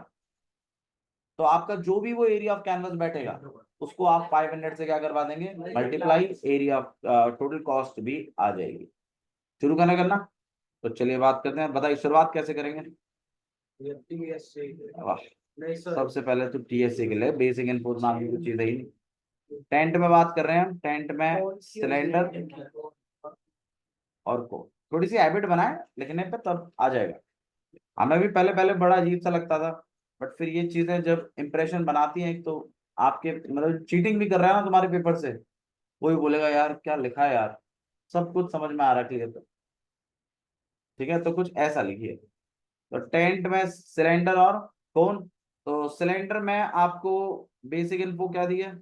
तो आपका जो भी वो एरिया ऑफ कैनवस बैठेगा उसको आप 500 से क्या करवा देंगे, multiply, area of total cost भी आ जाएगी। शुरू करना। तो चलिए बात करते हैं, बताइए शुरुआत कैसे करेंगे। वाह, सबसे पहले तो टीएससी के लिए बेसिक इनपुट नाम की कुछ चीज है ही नहीं। टेंट में बात कर रहे हैं हम, टेंट में सिलेंडर और को थोड़ी सी हैबिट बनाए लिखने पे तब आ जाएगा। हमें भी पहले पहले बड़ा अजीब सा लगता था, बट फिर ये चीजें जब इंप्रेशन बनाती हैं, एक तो आपके मतलब चीटिंग भी कर रहा है ना तुम्हारे पेपर से, वही बोलेगा यार क्या लिखा है यार, सब कुछ समझ में आ रहा है क्लियर। तो ठीक है, तो कुछ ऐसा लिखिए। तो टेंट में सिलेंडर और कोन। तो सिलेंडर में आपको बेसिक इन्फो क्या दी है,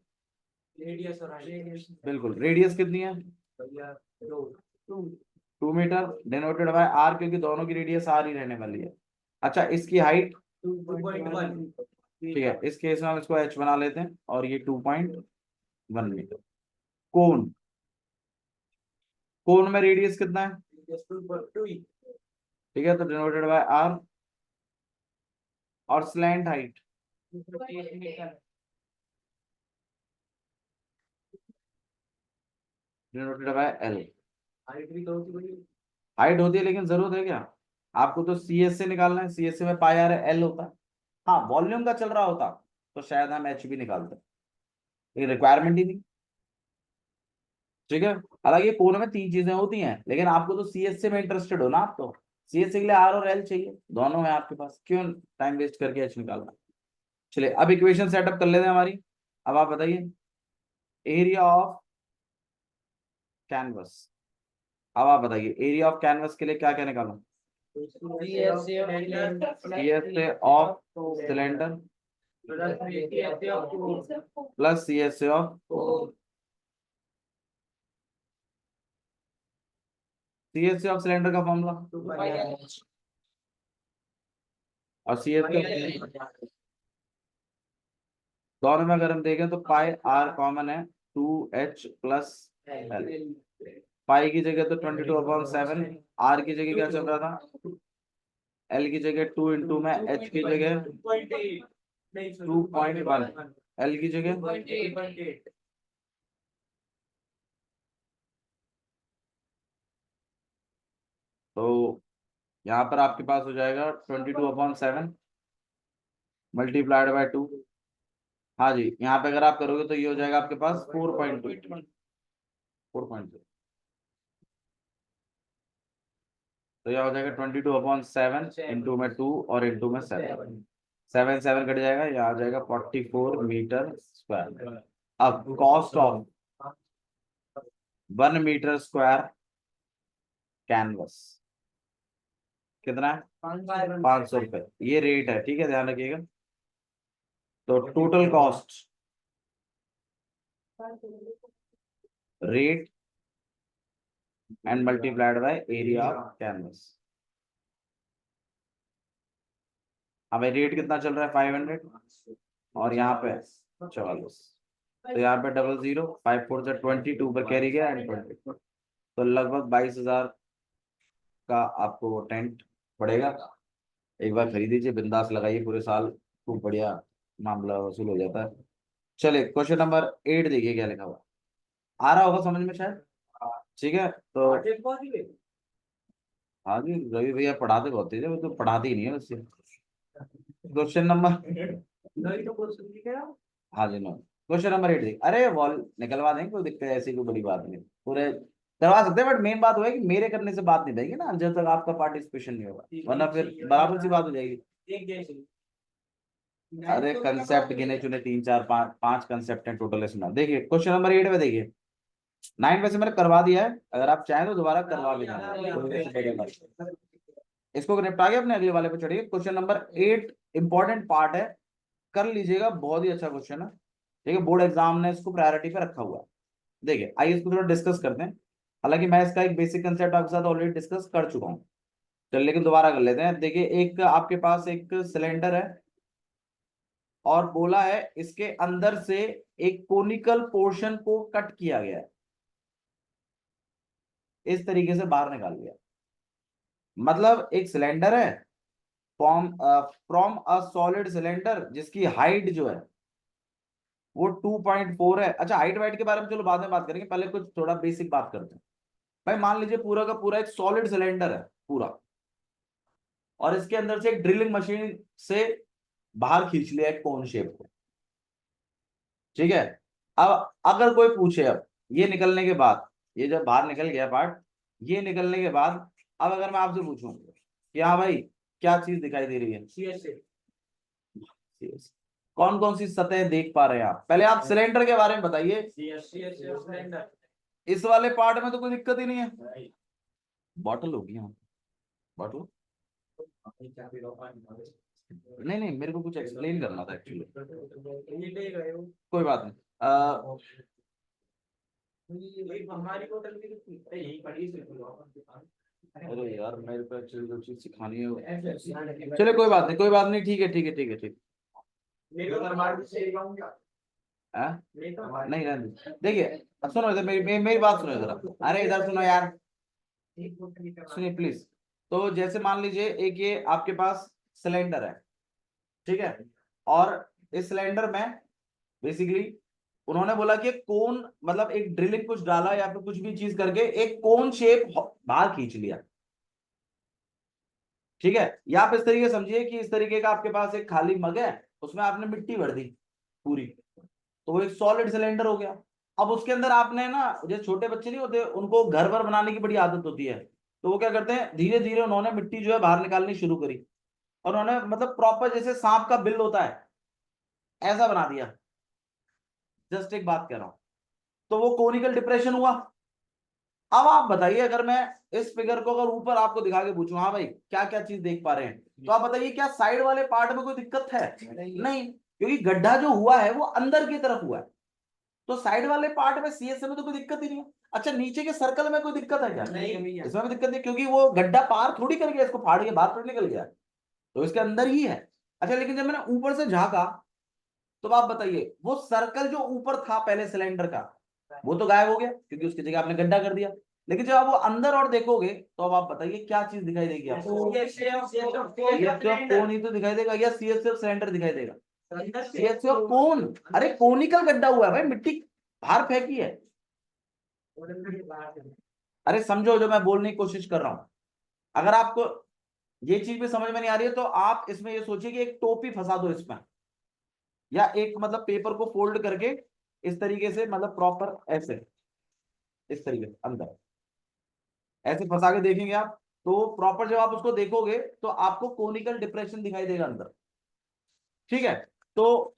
बिल्कुल रेडियस कितनी है, 2 मीटर, डिनोटेड बाय आर, क्योंकि दोनों की रेडियस आर ही रहने वाली है। अच्छा इसकी हाइट, ठीक है, इस केस में हम इसको एच बना लेते हैं, और ये 2.1 मीटर। कोन, कोन में रेडियस कितना है, ठीक है, तो डिनोटेड बाय आर। और slant height, denoted by L. Height होती है लेकिन जरूरत है क्या, आपको तो सीएस से निकालना है, सीएस से में पाई आर एल होता है। हाँ वॉल्यूम का चल रहा होता तो शायद हम एच भी निकालते, ये रिक्वायरमेंट ही नहीं। ठीक है, हालांकि कोने में 3 चीजें होती हैं, लेकिन आपको तो सीएससी में इंटरेस्टेड हो ना, आप तो सीएससी के लिए आर और एल चाहिए, दोनों है आपके पास, क्यों टाइम वेस्ट करके एच निकालना। चलिए अब इक्वेशन सेटअप कर लेते हैं हमारी। अब आप बताइए एरिया ऑफ कैनवस। अब आप बताइए एरिया ऑफ कैनवस के लिए क्या क्या निकालना, CSA of cylinder plus C S of C of cylinder का फॉर्मूला और सी एस दोनों में अगर हम देखें तो पाई आर कॉमन है 2h प्लस एल। पाई की जगह तो 22/7, आर की जगह क्या चल रहा था, एल की जगह 2 इंटू में एच की जगह 2.1, एल की जगह तो यहाँ पर आपके पास हो जाएगा 22/7 मल्टीप्लाइड बाय 2। हाँ जी, यहाँ पे अगर आप करोगे तो ये हो जाएगा आपके पास 4.2 4.2। तो यह हो जाएगा 22/7 इंटू में 2 और इंटू में 7, 7 7 कट जाएगा, यहाँ आ जाएगा 44 मीटर स्क्वायर। अब cost of 1 metre square canvas कितना है, 500 रुपए। ये रेट है, ठीक है, ध्यान रखिएगा। तो total cost rate and multiplied by area of canvas. अब रेट कितना चल रहा है 500 और यहाँ पे 44, तो यहाँ पे 00, 5 4 से 22 पर कैरी गया एंड 20, तो लगभग 22,000 का आपको टेंट पड़ेगा। एक बार खरीद दीजिए, बिंदास लगाइए पूरे साल, खूब बढ़िया मामला वसूल हो जाता है। चलिए क्वेश्चन नंबर 8 देखिए क्या लिखा हुआ, आ रहा होगा समझ में शायद, ठीक है। तो हाँ जी, रवि भैया पढ़ाते बहुत तेज है, वो तो पढ़ाते ही नहीं है उससे। क्वेश्चन नंबर हाँ जी नो, क्वेश्चन नंबर 8 देखिए। अरे वॉल निकलवा देंगे, कोई दिक्कत है, ऐसी कोई बड़ी बात नहीं, पूरे करवा सकते हैं, बट मेन बात वो है कि मेरे करने से बात नहीं रहेगी ना जब तक आपका पार्टिसिपेशन नहीं होगा, वरना फिर बराबर सी बात हो जाएगी। अरे कंसेप्ट गिने चुने 3 4 5 कंसेप्ट हैं टोटल इसमें। देखिए क्वेश्चन नंबर 8 में देखिए, 9 वैसे मैंने करवा दिया है, अगर आप चाहें तो दोबारा करवा भी देना। इसको निपटा के अपने अगले वाले पे चढ़िए। क्वेश्चन नंबर 8 इंपॉर्टेंट पार्ट है, कर लीजिएगा, बहुत ही अच्छा क्वेश्चन है, ठीक है, बोर्ड एग्जाम ने इसको प्रायोरिटी पे रखा हुआ है। देखिए आइए इसको थोड़ा डिस्कस करते हैं, हालांकि मैं इसका एक बेसिक कंसेप्ट आपके साथ ऑलरेडी डिस्कस कर चुका हूँ, चल लेकिन दोबारा कर लेते हैं। देखिए एक आपके पास एक सिलेंडर है और बोला है इसके अंदर से एक कोनिकल पोर्शन को कट किया गया है, इस तरीके से बाहर निकाल लिया। मतलब एक सिलेंडर है, फ्रॉम अ सॉलिड सिलेंडर जिसकी हाइट जो है वो 2.4 है। अच्छा हाइट वाइट के बारे में चलो बाद में बात करेंगे, पहले कुछ थोड़ा बेसिक बात करते हैं। भाई मान लीजिए पूरा का पूरा एक सॉलिड सिलेंडर है पूरा, और इसके अंदर से एक ड्रिलिंग मशीन से बाहर खींच लिया एक कोन शेप को, ठीक है। अब अगर कोई पूछे, अब ये निकलने के बाद, ये जब बाहर निकल गया पार्ट, ये निकलने के बाद अब अगर मैं आपसे पूछूं कि हाँ भाई क्या चीज दिखाई दे रही है, कौन कौन सी सतह देख पा रहे हैं आप, पहले आप सिलेंडर के बारे में बताइए। इस वाले पार्ट में तो कोई दिक्कत ही नहीं है, बॉटल होगी यहाँ, बॉटल नहीं नहीं, मेरे को कुछ एक्सप्लेन करना था एक्चुअली, कोई बात नहीं। अरे यार मेरे को एक्चुअली जो चीज सिखानी है, चलिए कोई बात नहीं, कोई बात नहीं, ठीक है ठीक है ठीक है ठीक है। नहीं रहने दो। देखिए अब सुनो इधर, मेरी बात सुनो जरा, अरे इधर सुनो यार, सुनिए प्लीज। तो जैसे मान लीजिए एक ये आपके पास सिलेंडर है, ठीक है, और इस सिलेंडर में बेसिकली उन्होंने बोला कि कोन, मतलब एक ड्रिलिंग कुछ डाला या फिर कुछ भी चीज करके एक कोन शेप बाहर खींच लिया, ठीक है। या आप इस तरीके समझिए कि इस तरीके का आपके पास एक खाली मग है, उसमें आपने मिट्टी भर दी पूरी, तो वो एक सॉलिड सिलेंडर हो गया। अब उसके अंदर आपने ना, जो छोटे बच्चे नहीं होते उनको घर भर बनाने की बड़ी आदत होती है, तो वो क्या करते हैं धीरे धीरे उन्होंने मिट्टी जो है बाहर निकालनी शुरू करी, और उन्होंने मतलब प्रॉपर जैसे सांप का बिल होता है ऐसा बना दिया, जस्ट एक बात कह रहा हूं, तो वो कोनिकल डिप्रेशन हुआ। अब आप बताइए अगर मैं इस फिगर को अगर ऊपर आपको दिखा के पूछूं, हाँ भाई क्या क्या चीज देख पा रहे हैं, तो आप बताइए क्या साइड वाले पार्ट में कोई दिक्कत है, नहीं। क्योंकि गड्ढा जो हुआ है वो अंदर की तरफ हुआ है, तो साइड वाले पार्ट में सीएसए में तो कोई दिक्कत ही नहीं है। अच्छा नीचे के सर्कल में कोई दिक्कत है क्या? नहीं इसमें भी दिक्कत नहीं, क्योंकि वो गड्ढा पार थोड़ी कर गया, इसको फाड़ के बाहर थोड़ी निकल गया, तो इसके अंदर ही है। अच्छा लेकिन जब मैंने ऊपर से झांका तो आप बताइए, वो सर्कल जो ऊपर था पहले सिलेंडर का वो तो गायब हो गया, क्योंकि उसकी जगह आपने गड्ढा कर दिया। लेकिन जब आप वो अंदर और देखोगे तो अब आप बताइए क्या चीज दिखाई देगी आपको? सीएसएफ कोन ही तो दिखाई देगा, या सीएसएफ सिलेंडर दिखाई देगा? सीएसएफ कोन, अरे कोनिकल गड्ढा हुआ है भाई, मिट्टी बाहर फेंकी है। अरे समझो जो मैं बोलने की कोशिश कर रहा हूं, अगर आपको ये चीज भी समझ में नहीं आ रही है तो आप इसमें ये सोचिए कि एक टोपी फंसा दो इसमें, या एक मतलब पेपर को फोल्ड करके इस तरीके से, मतलब प्रॉपर ऐसे, इस तरीके से अंदर ऐसे फंसा के देखेंगे आप, तो प्रॉपर जब आप उसको देखोगे तो आपको कोनिकल डिप्रेशन दिखाई देगा अंदर। ठीक है, तो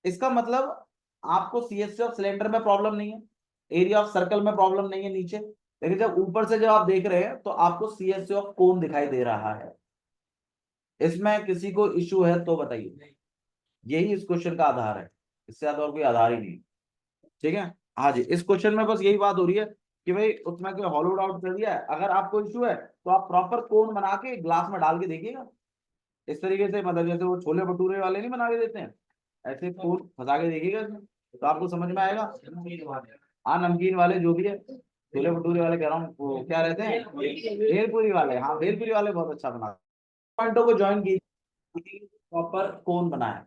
इसका मतलब आपको सीएससी ऑफ सिलेंडर में प्रॉब्लम नहीं है, एरिया ऑफ सर्कल में प्रॉब्लम नहीं है नीचे, लेकिन जब ऊपर से जब आप देख रहे हैं तो आपको सीएससी ऑफ कोन दिखाई दे रहा है। इसमें किसी को इश्यू है तो बताइए, यही इस क्वेश्चन का आधार है, इससे ज्यादा और कोई आधार ही नहीं। ठीक है, हाँ जी, इस क्वेश्चन में बस यही बात हो रही है कि भाई उसमें कोई हॉलोड आउट कर दिया है। अगर आपको इश्यू है तो आप प्रॉपर कोन बना के ग्लास में डाल के देखिएगा, इस तरीके से, मतलब जैसे वो छोले भटूरे वाले नहीं बना के देते हैं, ऐसे कोन फंसा के देखिएगा इसमें, तो आपको समझ में आएगा। हाँ नमकीन वाले जो भी है, छोले भटूरे वाले कह रहा हूँ, वो क्या रहते हैं, भेलपुरी वाले, हाँ भेलपुरी वाले बहुत अच्छा बना, पॉइंटों को ज्वाइन कीजिए, प्रॉपर कोन बनाए।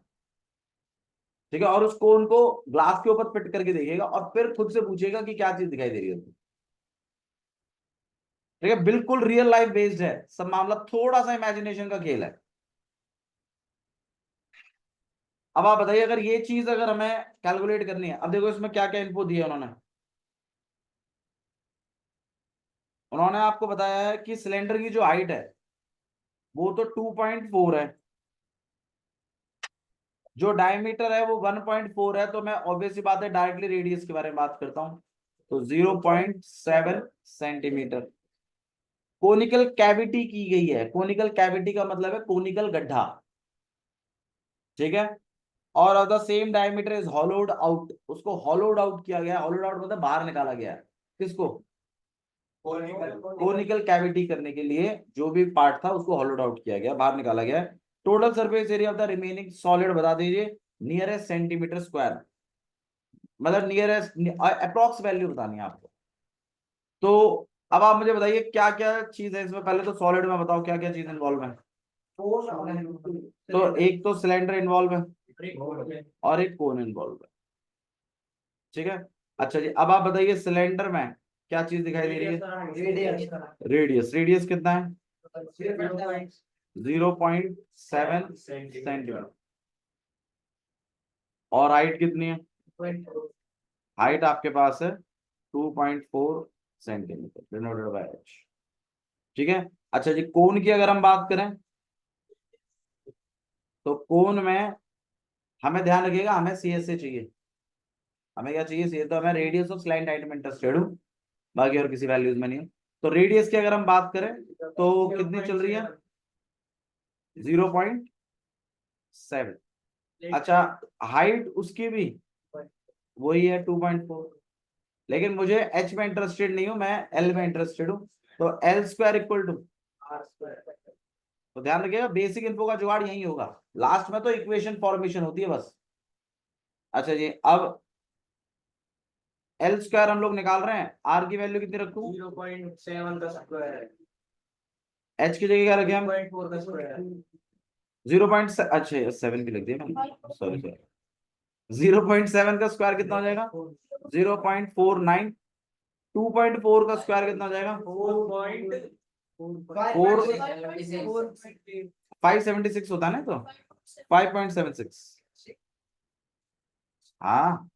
ठीक है, और उस कोन को ग्लास के ऊपर फिट करके देखिएगा और फिर खुद से पूछिएगा कि क्या चीज दिखाई दे रही है उसको। ठीक है, बिल्कुल रियल लाइफ बेस्ड है सब मामला, थोड़ा सा इमेजिनेशन का खेल है। अब आप बताइए, अगर ये चीज अगर हमें कैलकुलेट करनी है, अब देखो इसमें क्या क्या इनपुट दिया उन्होंने। उन्होंने आपको बताया है कि सिलेंडर की जो हाइट है वो तो 2.4 है, जो डायमीटर है वो 1.4 है, तो मैं ऑब्वियसली बात है डायरेक्टली रेडियस के बारे में बात करता हूं, तो 0.7 सेंटीमीटर। कोनिकल कैविटी की गई है, कोनिकल कैविटी का मतलब है कोनिकल गड्ढा। ठीक है, और of the same diameter is hollowed out, उसको हॉलोड आउट किया गया, हॉलोड आउट मतलब बाहर निकाला गया है। किसको? कोनिकल कैविटी करने के लिए जो भी पार्ट था उसको हॉलोड आउट किया गया, बाहर निकाला गया। Total surface area of the remaining solid बता दीजिए, नियरेस्ट सेंटीमीटर स्क्वायर, मतलब नियरेस्ट अप्रोक्स वैल्यू बतानी है आपको। तो अब आप मुझे बताइए क्या क्या चीज है इसमें, पहले तो सॉलिड में बताओ क्या क्या चीज इन्वॉल्व है। तो एक तो सिलेंडर इन्वॉल्व है और एक कोन इन्वॉल्व है। ठीक है, अच्छा जी, अब आप बताइए सिलेंडर में क्या चीज दिखाई दे रही है? रेडियस, रेडियस कितना है? 0.7 सेंटीमीटर। और हाइट कितनी है? हाइट आपके पास है 2.4 सेंटीमीटर डिनोटेड बाय एच। ठीक है, अच्छा जी, कोन की अगर हम बात करें तो कोन में हमें ध्यान रखिएगा, हमें सीएसए चाहिए। हमें क्या चाहिए? सीएसए, तो हमें radius of slant item interested हूँ, बाकी और किसी वैल्यूज में नहीं हूँ। तो रेडियस की अगर हम बात करें तो कितनी चल रही है? 0.7। अच्छा, हाइट उसकी भी वही है 2.4, लेकिन मुझे एच में इंटरेस्टेड नहीं हूं, मैं एल में इंटरेस्टेड हूं, तो एल स्क्वायर इक्वल टू, तो ध्यान रखिएगा बेसिक इन्फो का जुगाड़ यही होगा, लास्ट में तो इक्वेशन फॉर्मेशन होती है बस। अच्छा जी, अब एल स्क्वायर हम लोग निकाल रहे हैं, आर की वैल्यू कितनी रखूं? 0.7 का स्क्वायर, एच की जगह क्या रखे हम? 0.4 का स्क्वायर। अच्छा 7 की लिख दी मैंने, सॉरी सॉरी। 0.7 का स्क्वायर कितना हो जाएगा? 0.49। 2.4 का स्क्वायर कितना हो जाएगा? 576 होता है ना, तो 5.76। हाँ,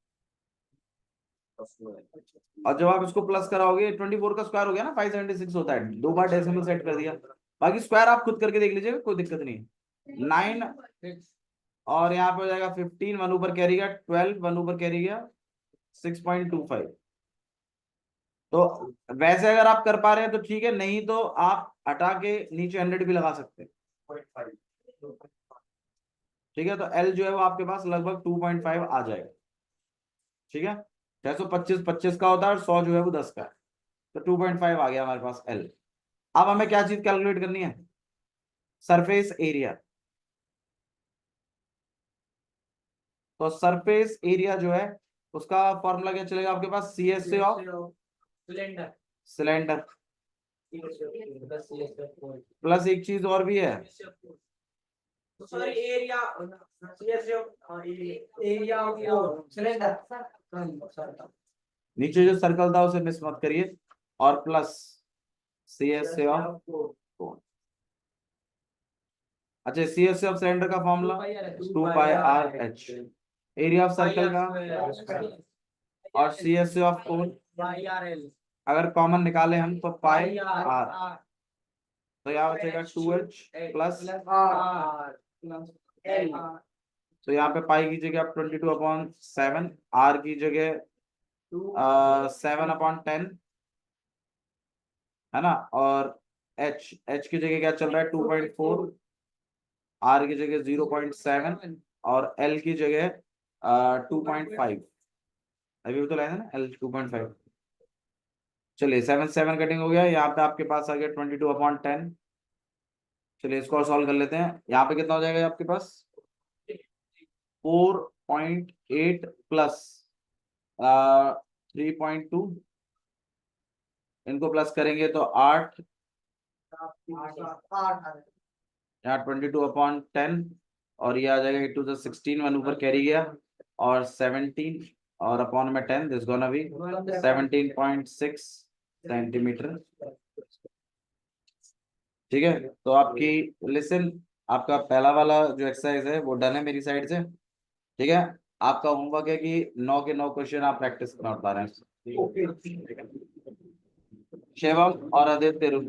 और जब आप इसको प्लस कराओगे 24 का स्क्वायर हो गया ना, 576 होता है, दो बार डेसिमल सेट कर दिया। बाकी स्क्वायर आप खुद करके देख लीजिएगा, कोई दिक्कत नहीं है। 9, और यहाँ पे हो जाएगा 15, 1 ऊपर कैरी गया, 12, 1 ऊपर कैरी गया, 6.25। तो वैसे अगर आप कर पा रहे हैं तो ठीक है, नहीं तो आप हटा के नीचे 100 भी लगा सकते हैं। ठीक है, तो एल जो है वो आपके पास लगभग 2.5 आ जाएगा। ठीक है, 625 25 का होता है और 100 जो है वो 10 का है, तो 2.5 आ गया हमारे पास एल। अब हमें क्या चीज कैलकुलेट करनी है, सरफेस एरिया। तो सरफेस एरिया जो है उसका फॉर्मूला क्या चलेगा आपके पास, सी एस से of cylinder cylinder plus plus एक चीज और भी है, sorry area area of cylinder. नीचे जो सर्कल था उसे मिस मत करिए, और प्लस सी एस से ऑफ कोण। अच्छा, सी एस से ऑफ सिलेंडर का formula 2πr/h, area of circle का, और सी एस से ऑफ कोण अगर कॉमन निकाले हम तो पाई आर, तो यहाँ बचेगा 2h प्लस, तो यहाँ पे पाई की जगह आप 22/7, आर की जगह 7/10 है ना, और एच की जगह क्या चल रहा है 2.4, आर की जगह 0.7 और एल की जगह 2.5, अभी भी तो लाया था ना एल 2.5। चलिए 7 कटिंग हो गया, यहाँ पे आपके पास आ गया 22/10। चलिए इसको और सॉल्व कर लेते हैं, यहाँ पे कितना हो जाएगा आपके पास 4.8 प्लस 3.2, इनको प्लस करेंगे तो 8, यहाँ 22/10, और ये आ जाएगा 8 to 16, 1 ऊपर कैरी गया, और 17 और अपॉन में 10, दिस गोना बी 17.6 सेंटीमीटर। ठीक है, तो आपकी लिसन, आपका पहला वाला जो एक्सरसाइज है वो डन है मेरी साइड से। ठीक है, आपका होमवर्क है कि 9 के 9 क्वेश्चन आप प्रैक्टिस कर पा रहे हैं। शिवम और आदित्य रुक